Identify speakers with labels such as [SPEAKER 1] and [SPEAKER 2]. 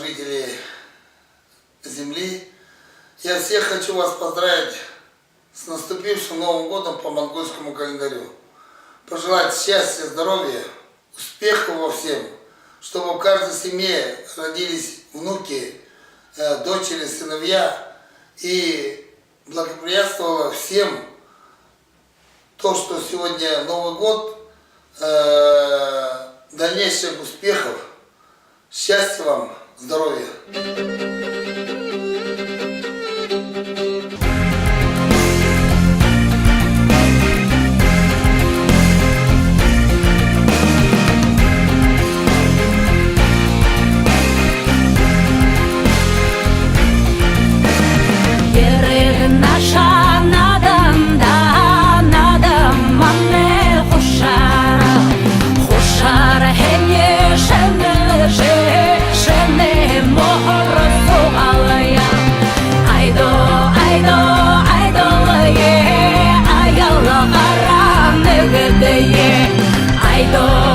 [SPEAKER 1] жителей Земли. Я всех хочу вас поздравить с наступившим Новым годом по монгольскому календарю. Пожелать счастья, здоровья, успехов во всем, чтобы в каждой семье родились внуки, дочери, сыновья, и благоприятствовало всем то, что сегодня Новый год, дальнейших успехов, счастья вам, здоровья.
[SPEAKER 2] I don't